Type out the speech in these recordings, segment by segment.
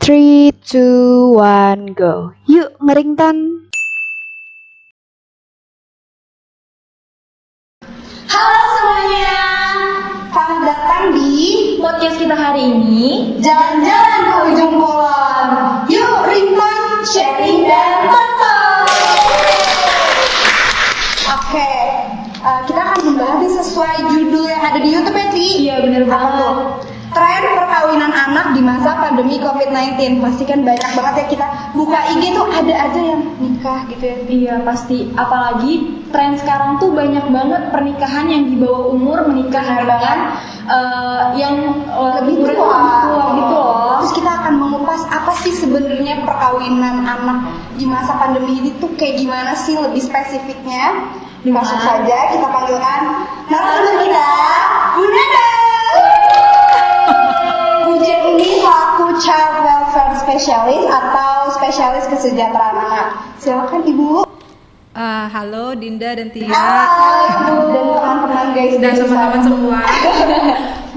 Three, two, one, go. Yuk, ngerington. Halo semuanya, selamat datang di podcast kita hari ini. Jalan-jalan ke ujung kulon. Yuk ringtone, sharing dan tonton. Oke, kita akan membahas nih sesuai judul yang ada di YouTube ya, Tri? Iya, bener banget. Tren perkawinan anak di masa pandemi COVID-19. Pasti kan banyak banget ya, kita buka IG tuh ada aja yang nikah gitu ya. Iya pasti, apalagi tren sekarang tuh banyak banget pernikahan yang di bawah umur menikah dengan yang lebih tua gitu loh. Terus kita akan mengupas apa sih sebenarnya perkawinan anak di masa pandemi ini tuh kayak gimana sih lebih spesifiknya. Langsung saja kita panggilkan narasumber kita, Bunda. Bunda ini selaku Child Welfare Specialist atau spesialis kesejahteraan anak. Silakan Ibu. Halo Dinda dan Tia. Halo dan teman-teman guys dan teman-teman semua.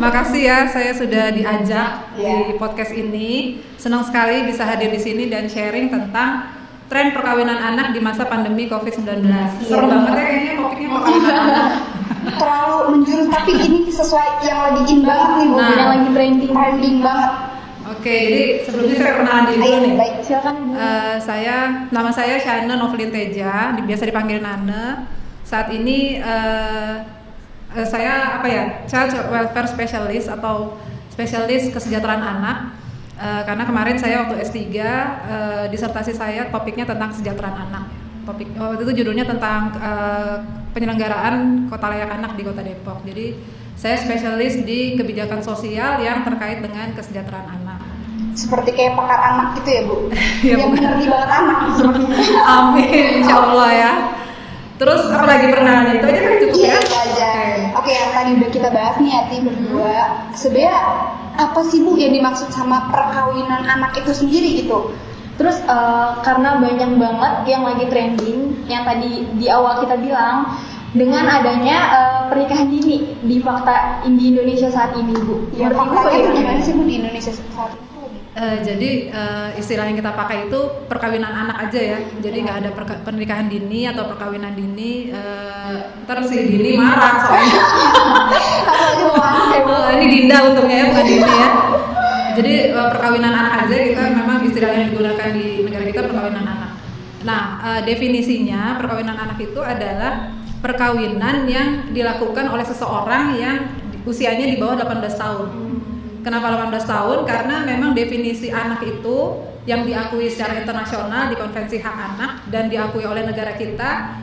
Makasih ya, saya sudah diajak Yeah. di podcast ini. Senang sekali bisa hadir di sini dan sharing tentang tren perkawinan anak di masa pandemi COVID-19. Seru banget ya kayaknya topiknya perkawinan anak. Terlalu menjurus, tapi ini sesuai yang lagi in banget nih Bu. Nah. Yang lagi trending banget. Oke, jadi sebelumnya saya perkenalan diri dulu nih. Baik, silakan Ibu. Nama saya Shana Novelin Teja, biasa dipanggil Nane. Saat ini saya Child Welfare Specialist atau spesialis kesejahteraan anak. Karena kemarin saya waktu S3 disertasi saya topiknya tentang kesejahteraan anak. Waktu itu judulnya tentang penyelenggaraan kota layak anak di Kota Depok. Jadi saya spesialis di kebijakan sosial yang terkait dengan kesejahteraan anak. Seperti kayak pakar anak gitu ya Bu. Ya, yang mengerti banget anak. Amin, insya Allah ya. Terus apa lagi perkenalan itu aja kan cukup Iya, ya? itu aja. Oke, yang tadi udah kita bahas nih ya tim berdua. Sebenarnya apa sih Bu yang dimaksud sama perkawinan anak itu sendiri gitu? Terus karena banyak banget yang lagi trending, yang tadi di awal kita bilang, dengan adanya pernikahan dini di fakta di Indonesia saat ini Bu. Ya, Menurut Ibu faktanya tuh bagaimana? gimana sih Bu di Indonesia saat ini? Jadi istilah yang kita pakai itu perkawinan anak aja ya. Jadi nggak ada pernikahan dini atau perkawinan dini. Ntar si Dini marah soalnya. Ini Dinda untungnya ya, bukan Dini ya. Jadi perkawinan anak aja kita memang istilah yang digunakan di negara kita perkawinan anak. Nah, definisinya perkawinan anak itu adalah perkawinan yang dilakukan oleh seseorang yang usianya di bawah 18 tahun. Kenapa 18 tahun? Karena memang definisi anak itu yang diakui secara internasional di Konvensi Hak Anak dan diakui oleh negara kita.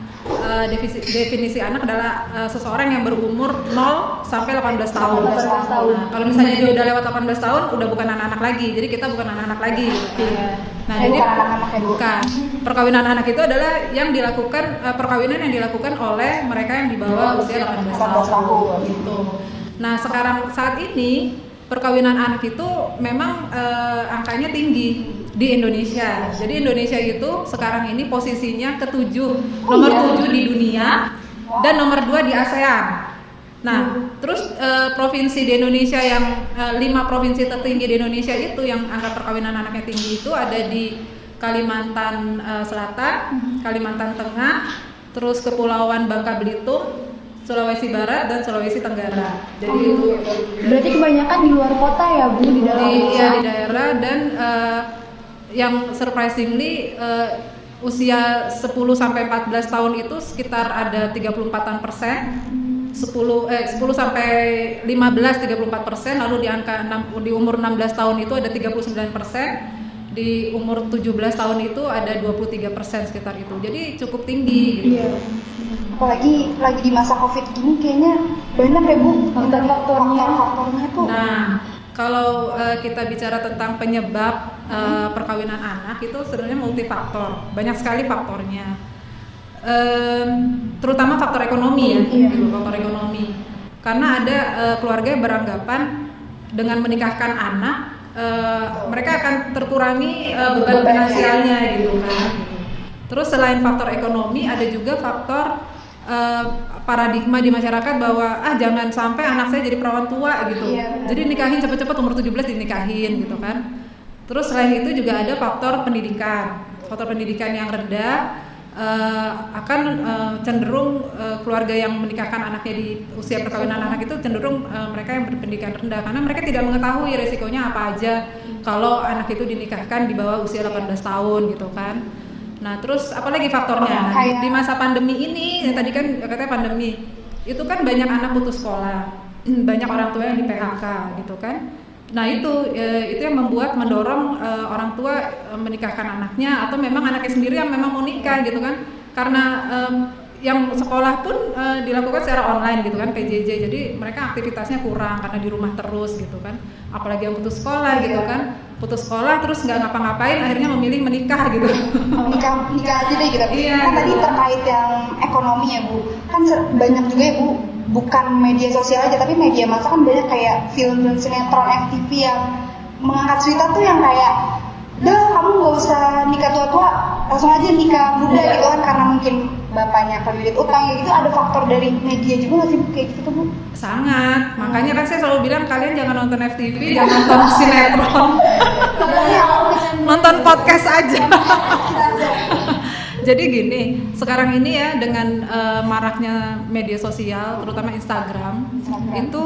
Definisi anak adalah seseorang yang berumur 0 sampai 18 tahun. Nah, kalau misalnya dia udah lewat 18 tahun udah bukan anak-anak lagi. Jadi kita bukan anak-anak lagi. Nah, jadi bukan anak-anak ya Bu. bukan. Perkawinan anak itu adalah yang dilakukan perkawinan yang dilakukan oleh mereka yang di bawah usia 18 tahun gitu. Nah, saat ini perkawinan anak itu memang angkanya tinggi di Indonesia. Jadi Indonesia itu sekarang ini posisinya nomor 7 di dunia dan nomor 2 di ASEAN. Nah, terus provinsi di Indonesia yang 5 provinsi tertinggi di Indonesia itu yang angka perkawinan anaknya tinggi itu ada di Kalimantan Selatan, Kalimantan Tengah, terus Kepulauan Bangka Belitung, Sulawesi Barat dan Sulawesi Tenggara. Jadi itu Berarti kebanyakan di luar kota ya Bu, di dalam di daerah dan yang surprisingly usia 10 sampai 14 tahun itu sekitar ada 34%. 10 sampai 15 34%, lalu di umur 16 tahun itu ada 39%, di umur 17 tahun itu ada 23% sekitar itu. Jadi cukup tinggi gitu. Iya. Apalagi lagi di masa Covid gini kayaknya banyak ya Bu faktornya tuh. Nah, kalau kita bicara tentang penyebab perkawinan anak itu sebenarnya multifaktor, banyak sekali faktornya, terutama faktor ekonomi ya, gitu, faktor ekonomi. Karena ada keluarga yang beranggapan dengan menikahkan anak mereka akan terkurangi beban finansialnya gitu kan. Terus selain faktor ekonomi ada juga faktor paradigma di masyarakat bahwa jangan sampai anak saya jadi perawan tua gitu. Iya, jadi nikahin cepet-cepet umur 17 dinikahin gitu kan. Terus selain itu juga ada faktor pendidikan. Faktor pendidikan yang rendah akan cenderung keluarga yang menikahkan anaknya di usia perkawinan anak itu cenderung mereka yang berpendidikan rendah karena mereka tidak mengetahui resikonya apa aja kalau anak itu dinikahkan di bawah usia 18 tahun gitu kan. Nah terus apalagi faktornya di masa pandemi ini tadi kan katanya pandemi itu kan banyak anak putus sekolah, banyak orang tua yang di PHK gitu kan. Nah itu yang mendorong orang tua menikahkan anaknya atau memang anaknya sendiri yang memang mau nikah gitu kan karena yang sekolah pun dilakukan secara online gitu kan PJJ jadi mereka aktivitasnya kurang karena di rumah terus gitu kan apalagi yang putus sekolah gitu kan putus sekolah terus nggak ngapa-ngapain akhirnya memilih menikah gitu nikah aja deh gitu. Iya, Kan tadi gitu. terkait yang ekonomi ya Bu, kan banyak juga ya Bu, bukan media sosial aja tapi media massa kan banyak kayak film sinetron FTV yang mengangkat cerita tuh yang kayak udah kamu nggak usah nikah tua-tua langsung aja nikah muda gitu kan karena mungkin bapaknya kredit utang ya gitu ada faktor dari media juga nggak sih Bu kayak gitu Bu? sangat makanya kan saya selalu bilang kalian jangan nonton FTV jangan nonton sinetron nonton podcast aja. Jadi gini, sekarang ini ya dengan maraknya media sosial, terutama Instagram, itu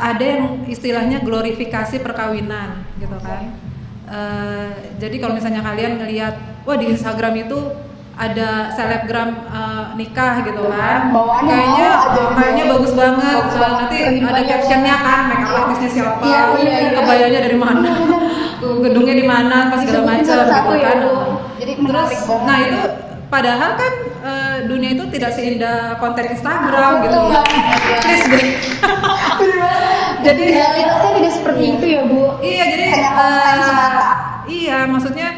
ada yang istilahnya glorifikasi perkawinan, gitu kan. Jadi kalau misalnya kalian ngelihat, wah di Instagram itu ada selebgram nikah gitu kan, kayaknya bagus banget. Nanti ada captionnya kan, makeup artisnya siapa, kebayanya dari mana, gedungnya di mana, pas segala macam gitu kan. Jadi Terus, nah itu padahal kan dunia itu tidak seindah konten Instagram gitu ya. Please deh. Jadi realitasnya tidak seperti itu ya Bu. iya jadi iya maksudnya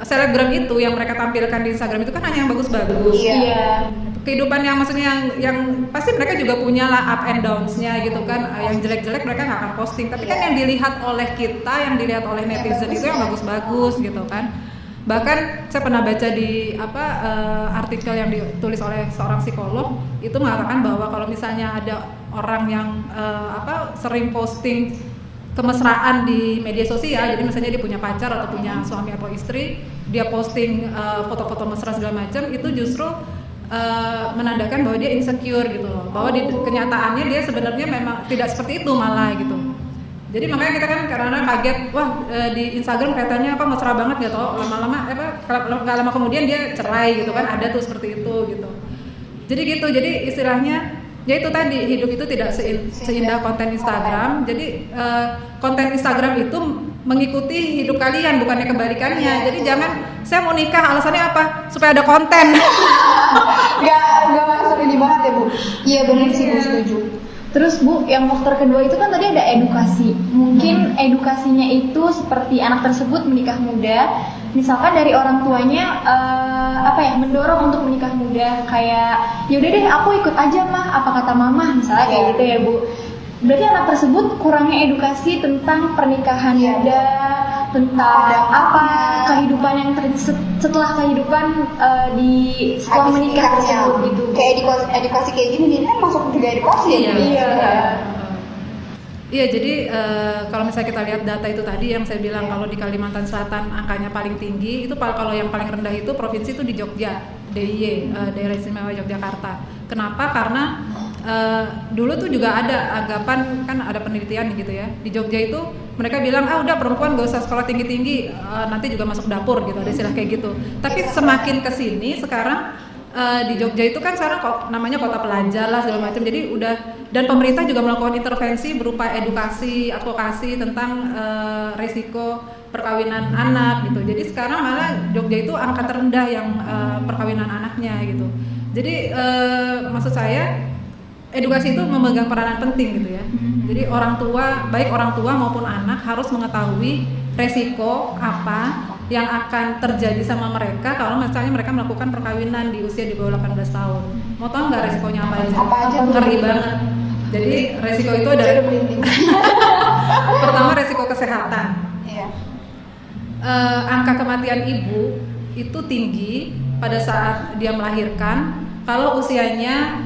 selebgram itu yang mereka tampilkan di Instagram itu kan hanya yang bagus-bagus. Iya. Kehidupan yang maksudnya yang pasti mereka juga punya lah up and downs-nya gitu kan. Yang jelek-jelek mereka nggak akan posting. Tapi kan yang dilihat oleh kita, yang dilihat oleh netizen itu yang bagus-bagus gitu kan. Bahkan saya pernah baca di artikel yang ditulis oleh seorang psikolog itu mengatakan bahwa kalau misalnya ada orang yang sering posting kemesraan di media sosial, jadi misalnya dia punya pacar atau punya suami atau istri, dia posting foto-foto mesra segala macam, itu justru menandakan bahwa dia insecure gitu loh, bahwa di kenyataannya dia sebenarnya memang tidak seperti itu malah gitu. Jadi makanya kita kan karena kaget, wah di Instagram kelihatannya mesra banget gitu, lama-lama nggak lama kemudian dia cerai gitu kan, ada tuh seperti itu gitu. Jadi gitu, jadi istilahnya ya itu tadi hidup itu tidak seindah konten Instagram. Jadi konten Instagram itu mengikuti hidup kalian bukannya kebalikannya. Jadi jangan saya mau nikah alasannya apa? Supaya ada konten. Gak masuk ini banget ya Bu. Iya benar sih Bu, setuju. Terus Bu, yang faktor kedua itu kan tadi ada edukasi. Mungkin edukasinya itu seperti anak tersebut menikah muda, misalkan dari orang tuanya mendorong untuk menikah muda, kayak yaudah deh aku ikut aja mah, apa kata mama, misalnya kayak gitu ya Bu. Berarti anak tersebut kurangnya edukasi tentang pernikahan muda, tentang kehidupan yang setelah kehidupan setelah menikah tersebut gitu. Kayak edukasi kayak gini kan masuk juga edukasi ya. Iya, jadi kalau misalnya kita lihat data itu tadi yang saya bilang kalau di Kalimantan Selatan angkanya paling tinggi, itu kalau yang paling rendah itu provinsi itu di Jogja, DIY, Daerah Istimewa Yogyakarta. Kenapa? Karena dulu tuh juga ada anggapan, kan ada penelitian gitu ya, di Jogja itu mereka bilang udah perempuan gak usah sekolah tinggi-tinggi, nanti juga masuk dapur gitu, ada istilah kayak gitu. Tapi semakin kesini sekarang di Jogja itu kan sekarang namanya kota pelajar lah segala macam, jadi udah, dan pemerintah juga melakukan intervensi berupa edukasi, advokasi tentang resiko perkawinan anak gitu. Jadi sekarang malah Jogja itu angka terendah yang perkawinan anaknya gitu. Jadi maksud saya edukasi itu memegang peranan penting gitu ya. Jadi orang tua, baik orang tua maupun anak harus mengetahui resiko apa yang akan terjadi sama mereka kalau misalnya mereka melakukan perkawinan di usia di bawah 18 tahun. Mau tahu nggak resikonya apa aja? Ngeri banget. Jadi resiko itu ada pertama resiko kesehatan. Angka kematian ibu itu tinggi pada saat dia melahirkan kalau usianya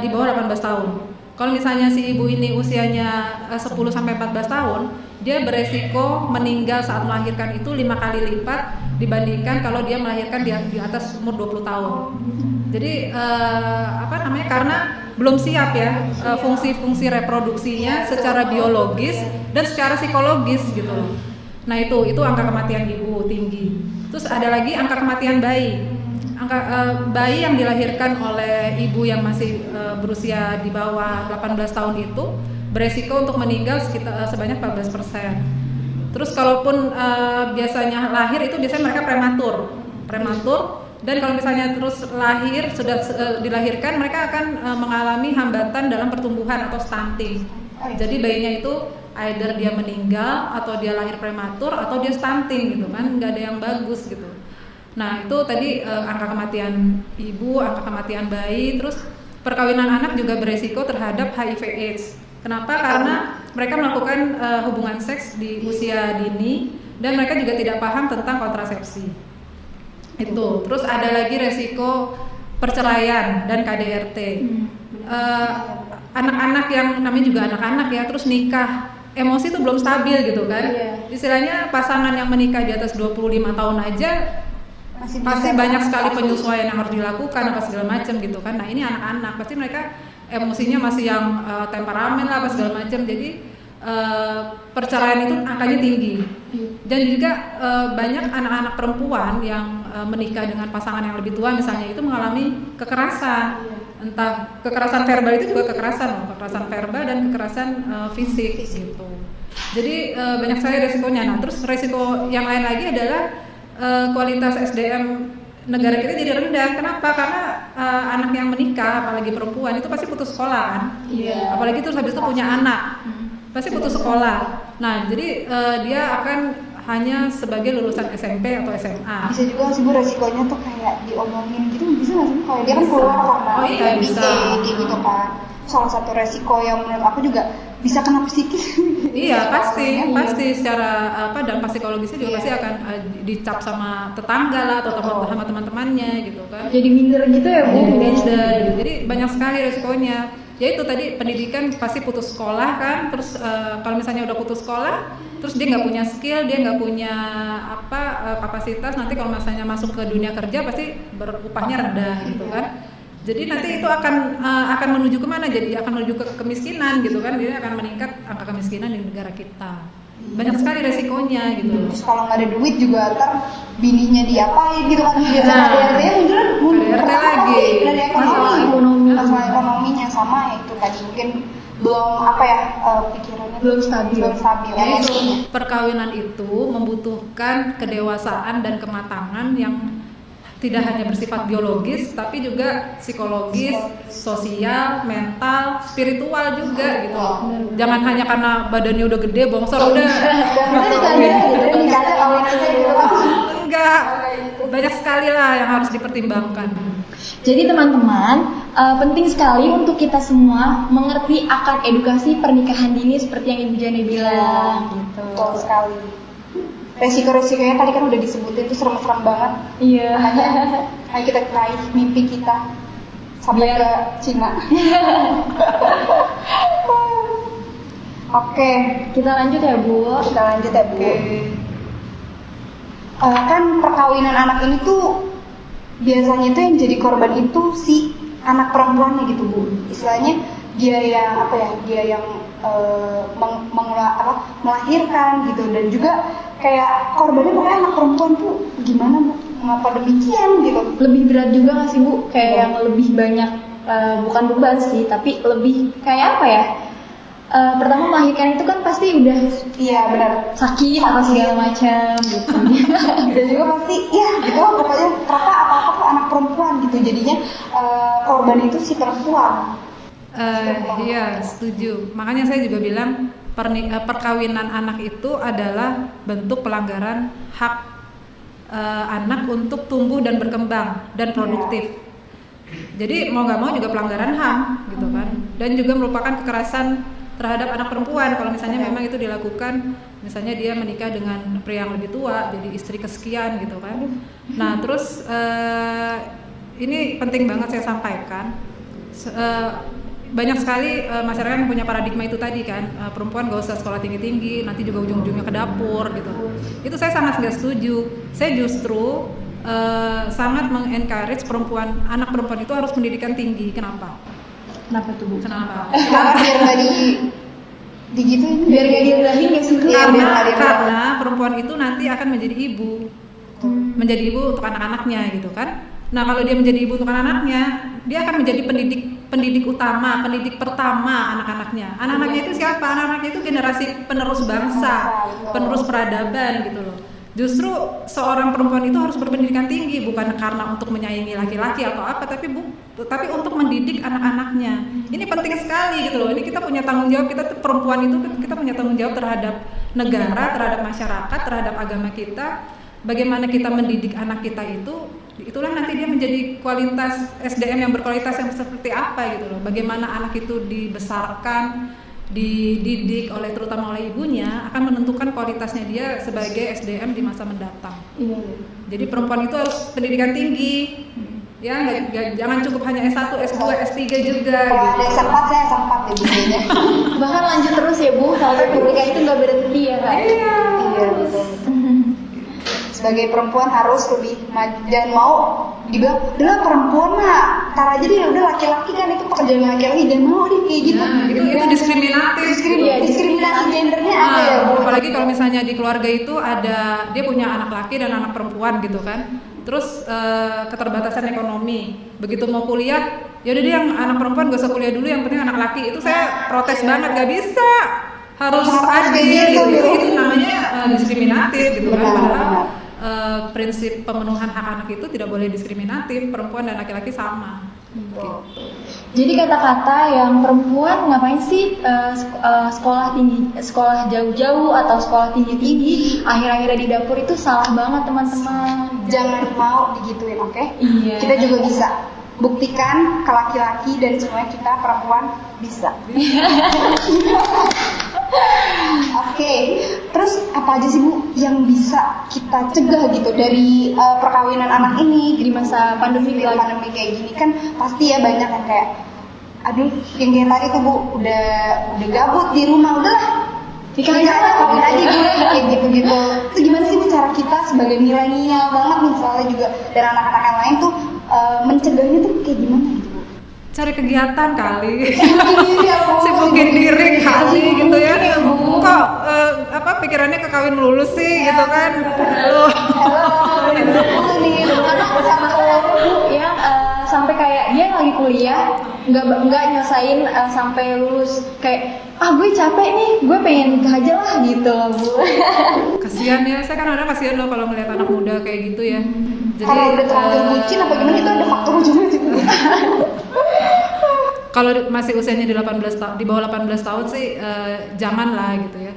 di bawah 18 tahun. Kalau misalnya si ibu ini usianya 10 sampai 14 tahun, dia beresiko meninggal saat melahirkan itu 5 kali lipat dibandingkan kalau dia melahirkan di atas umur 20 tahun. Jadi karena belum siap ya fungsi-fungsi reproduksinya secara biologis dan secara psikologis gitu loh. Nah itu angka kematian ibu tinggi. Terus ada lagi angka kematian bayi. Angka bayi yang dilahirkan oleh ibu yang masih berusia di bawah 18 tahun itu beresiko untuk meninggal sebanyak 14%. Terus kalaupun biasanya lahir itu biasanya mereka prematur dan kalau misalnya terus lahir sudah dilahirkan mereka akan mengalami hambatan dalam pertumbuhan atau stunting. Jadi bayinya itu either dia meninggal atau dia lahir prematur atau dia stunting gitu kan, nggak ada yang bagus gitu. Nah itu tadi angka kematian ibu, angka kematian bayi, terus perkawinan anak juga beresiko terhadap HIV/AIDS. Kenapa? Karena mereka melakukan hubungan seks di usia dini dan mereka juga tidak paham tentang kontrasepsi. Itu. Terus ada lagi resiko perceraian dan KDRT. Anak-anak yang namanya juga anak-anak ya, terus nikah, emosi itu belum stabil gitu kan. Istilahnya pasangan yang menikah di atas 25 tahun aja pasti banyak sekali penyesuaian yang harus dilakukan apa segala macam gitu kan. Nah ini anak-anak pasti mereka emosinya masih yang temperamen lah apa segala macam. Jadi perceraian itu angkanya tinggi. Dan juga banyak anak-anak perempuan yang menikah dengan pasangan yang lebih tua misalnya itu mengalami kekerasan. Entah kekerasan verbal itu juga kekerasan verbal dan kekerasan fisik gitu. Jadi banyak sekali resikonya. Nah, terus resiko yang lain lagi adalah kualitas SDM negara kita jadi rendah. Kenapa? Karena anak yang menikah, apalagi perempuan itu pasti putus sekolah kan. Apalagi terus habis itu punya anak, pasti putus sekolah. Nah, jadi dia akan hanya sebagai lulusan SMP atau SMA. Bisa juga sih Bu resikonya tuh kayak diomongin gitu, bisa nggak sih? Kalau dia kan keluar karena bisa. gitu kan. Salah satu resiko yang menurut aku juga bisa kena psikis. Iya pasti secara dampak psikologisnya juga pasti akan dicap sama tetangga lah atau sama teman-temannya gitu kan. Jadi minder gitu ya Bu. Jadi minder gitu. Jadi banyak sekali resikonya. Ya itu tadi pendidikan pasti putus sekolah kan. Terus kalau misalnya udah putus sekolah, terus dia nggak punya skill, dia nggak punya kapasitas. Nanti kalau misalnya masuk ke dunia kerja pasti upahnya rendah gitu kan. Jadi nanti itu akan menuju kemana? Jadi akan menuju ke kemiskinan gitu kan. Jadi akan meningkat angka kemiskinan di negara kita. Banyak sekali resikonya gitu. Terus kalau nggak ada duit juga ntar bininya diapain gitu kan. Biasanya KDRT-nya mundur lagi. Dari masalah ekonominya sama ya itu tadi mungkin belum pikirannya belum stabil. Ya itu perkawinan itu membutuhkan kedewasaan dan kematangan yang tidak hanya bersifat biologis tapi juga psikologis, sosial, mental, spiritual juga gitu. Jangan hanya karena badannya udah gede, bongsor udah. Enggak. Banyak sekali lah yang harus dipertimbangkan. Jadi teman-teman, penting sekali untuk kita semua mengerti akan edukasi pernikahan dini seperti yang Ibu Jane bilang gitu. Betul sekali. Resiko-resikonya tadi kan udah disebutin itu serem-serem banget. Iya. Ayo kita raih mimpi kita sampai ke Cina. Oke, kita lanjut ya Bu. Kan perkawinan anak ini tuh biasanya tuh yang jadi korban itu si anak perempuannya gitu Bu. Istilahnya dia yang melahirkan gitu dan juga kayak korbannya pokoknya anak perempuan tuh gimana Bu? Mengapa demikian gitu? Lebih berat juga nggak sih Bu? Kayak yang lebih banyak bukan beban sih, tapi lebih kayak apa ya? Pertama melahirkan itu kan pasti udah benar sakit apa segala macam gitu. Dan juga pasti gitu pokoknya ternyata apa-apa tuh anak perempuan gitu jadinya korban itu si perempuan. Iya setuju. Makanya saya juga bilang perkawinan anak itu adalah bentuk pelanggaran hak anak untuk tumbuh dan berkembang dan produktif. Jadi mau nggak mau juga pelanggaran HAM gitu kan. Dan juga merupakan kekerasan terhadap anak perempuan kalau misalnya memang itu dilakukan, misalnya dia menikah dengan pria yang lebih tua, jadi istri kesekian gitu kan. Nah terus ini penting banget saya sampaikan. banyak sekali masyarakat yang punya paradigma itu tadi kan, perempuan gak usah sekolah tinggi-tinggi, nanti juga ujung-ujungnya ke dapur gitu. Itu saya sangat nggak setuju. Saya justru sangat mengencourage anak perempuan itu harus pendidikan tinggi. Kenapa? Kenapa tuh, Bu? Kenapa? Biar nggak digituin, Biar gak direndahin gak sih? Karena perempuan itu nanti akan menjadi ibu, menjadi ibu untuk anak-anaknya gitu kan. Nah kalau dia menjadi ibu untuk anak-anaknya, dia akan menjadi pendidik utama, pendidik pertama anak-anaknya. Anak-anaknya itu siapa? Anak-anaknya itu generasi penerus bangsa, penerus peradaban gitu loh. Justru seorang perempuan itu harus berpendidikan tinggi, bukan karena untuk menyaingi laki-laki atau apa, tapi untuk mendidik anak-anaknya. Ini penting sekali gitu loh. Ini kita punya tanggung jawab, perempuan itu kita punya tanggung jawab terhadap negara, terhadap masyarakat, terhadap agama kita. Bagaimana kita mendidik anak kita itulah nanti dia menjadi kualitas SDM yang berkualitas yang seperti apa gitu loh. Bagaimana anak itu dibesarkan, dididik terutama oleh ibunya akan menentukan kualitasnya dia sebagai SDM di masa mendatang. Jadi perempuan itu harus pendidikan tinggi, ya jangan cukup hanya S1, S2, S3 juga. Kalau ada sempat saya sempat ya biasanya. Bahkan lanjut terus ya Bu, sampai pendidikan itu nggak berhenti ya Kak? Iya betul. Sebagai perempuan harus lebih maju, jangan mau dibilang udah perempuan lah, ntar aja deh udah laki-laki kan itu pekerjaan laki-laki, jangan mau deh kayak gitu. Nah, itu diskriminatif. Diskriminasi gendernya ada ya Bu. Apalagi kalau misalnya di keluarga itu dia punya anak laki dan anak perempuan gitu kan. Terus keterbatasan ekonomi. Begitu mau kuliah, ya udah dia yang anak perempuan gak usah kuliah dulu, yang penting anak laki. Itu saya protes banget, gak bisa. Harus adil gitu. Itu namanya diskriminatif gitu kan. Padahal prinsip pemenuhan hak anak itu tidak boleh diskriminatif, perempuan dan laki-laki sama. Gitu. Jadi kata-kata yang perempuan ngapain sih sekolah jauh-jauh atau sekolah tinggi-tinggi, akhir-akhirnya di dapur itu salah banget teman-teman. Jangan mau digituin, oke? Iya. Kita juga bisa. Buktikan ke laki-laki dan semuanya kita perempuan bisa. Oke, terus apa aja sih Bu yang bisa kita cegah gitu dari perkawinan anak ini Di masa pandemi pandemi kayak gini kan pasti ya banyak yang kayak aduh yang kayak tadi tuh Bu udah gabut di rumah udahlah Nikahin aja, kawin aja gue kayak gitu-gitu. Itu gimana sih Bu cara kita sebagai milenial banget misalnya juga dan anak-anak yang lain tuh mencegahnya tuh kayak gimana gitu Bu? Cari kegiatan kali. Iya Bu. Sibukin diri kali gitu ya. Kok pikirannya ke kawin melulu sih gitu kan. Loh. yang sampai kayak dia lagi kuliah nggak nyelesain sampai lulus, kayak gue capek nih, gue pengen nikah aja lah gitu loh Bu. Kasihan ya, saya kan kadang kasihan loh kalau melihat anak muda kayak gitu ya. Jadi Kalau udah terlanjur bucin apa gimana itu ada faktor juga gitu. kalau masih usianya di bawah 18 tahun sih janganlah gitu ya.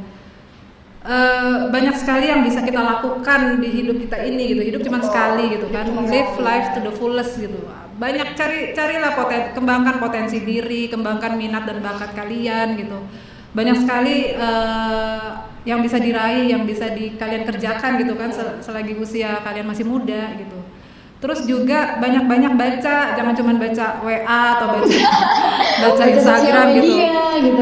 Banyak sekali yang bisa kita lakukan di hidup kita ini gitu. Hidup cuma sekali gitu kan. Live life to the fullest gitu. Banyak carilah kembangkan potensi diri, kembangkan minat dan bakat kalian gitu. Banyak sekali yang bisa diraih, yang bisa kalian kerjakan gitu kan selagi usia kalian masih muda gitu. Terus juga banyak-banyak baca, jangan cuma baca WA atau baca Instagram gitu.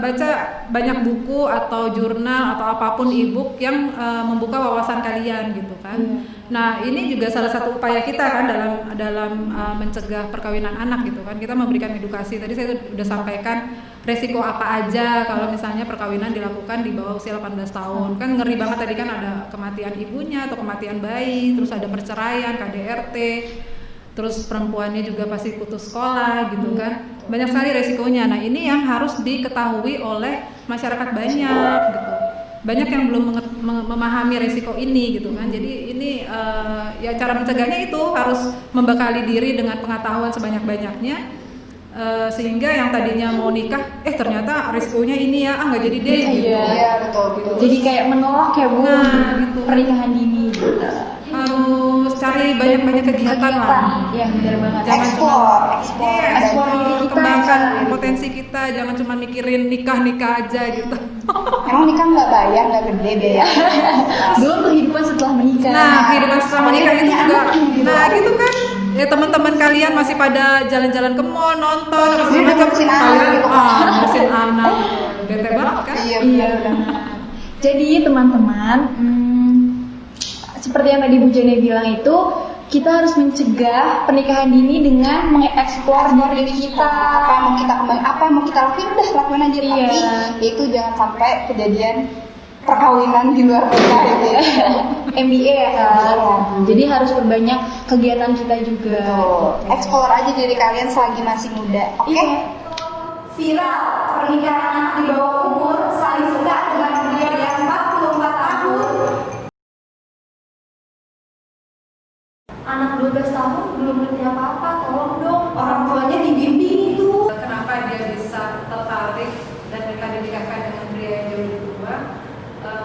Baca banyak buku atau jurnal atau apapun e-book yang membuka wawasan kalian gitu kan. Nah, ini juga salah satu upaya kita kan dalam mencegah perkawinan anak gitu kan. Kita memberikan edukasi. Tadi saya sudah sampaikan resiko apa aja kalau misalnya perkawinan dilakukan di bawah usia 18 tahun. Kan ngeri banget tadi kan ada kematian ibunya atau kematian bayi, terus ada perceraian, KDRT, terus perempuannya juga pasti putus sekolah gitu kan. Banyak sekali resikonya. Nah, ini yang harus diketahui oleh masyarakat banyak gitu. Banyak yang belum memahami resiko ini gitu kan. Jadi ini ya cara mencegahnya itu harus membekali diri dengan pengetahuan sebanyak-banyaknya. Sehingga yang tadinya mau nikah ternyata resikonya ini ya nggak jadi deh gitu. Iya betul. Jadi kayak menolak ya Bu, gitu. pernikahan dini gitu. Harus cari banyak-banyak kegiatan lah. Iya benar banget. Jangan Explore diri kita, kembangkan potensi kita, jangan cuma mikirin nikah aja gitu. Emang nikah nggak bayar, nggak gede biaya. Belum kehidupan setelah menikah. Nah, kehidupan setelah menikah itu juga. Nah, gitu kan. teman-teman kalian masih pada jalan-jalan ke mall, nonton, apa segala macam, ngurusin anak kalian gitu kan. ngurusin anak, bete banget kan? Iya Iya. benar. Jadi teman-teman, seperti yang tadi Bu Jane bilang itu, kita harus mencegah pernikahan dini dengan mengeksplor diri kita. Apa yang mau kita kembali, apa yang mau kita lakuin udah lakuin aja. Iya. Tapi itu jangan sampai kejadian perkawinan di luar nikah gitu ya. MBA ya kan. Jadi harus perbanyak kegiatan kita juga. Explore aja diri kalian selagi masih muda. Oke? Iya. Viral pernikahan anak di bawah umur saling suka dengan pria yang 44 tahun. Anak 12 tahun belum ngerti apa-apa, tolong dong orang tuanya dibimbing itu. Kenapa dia bisa tertarik dan mereka dinikahkan dengan pria yang jauh lebih tua?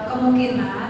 Kemungkinan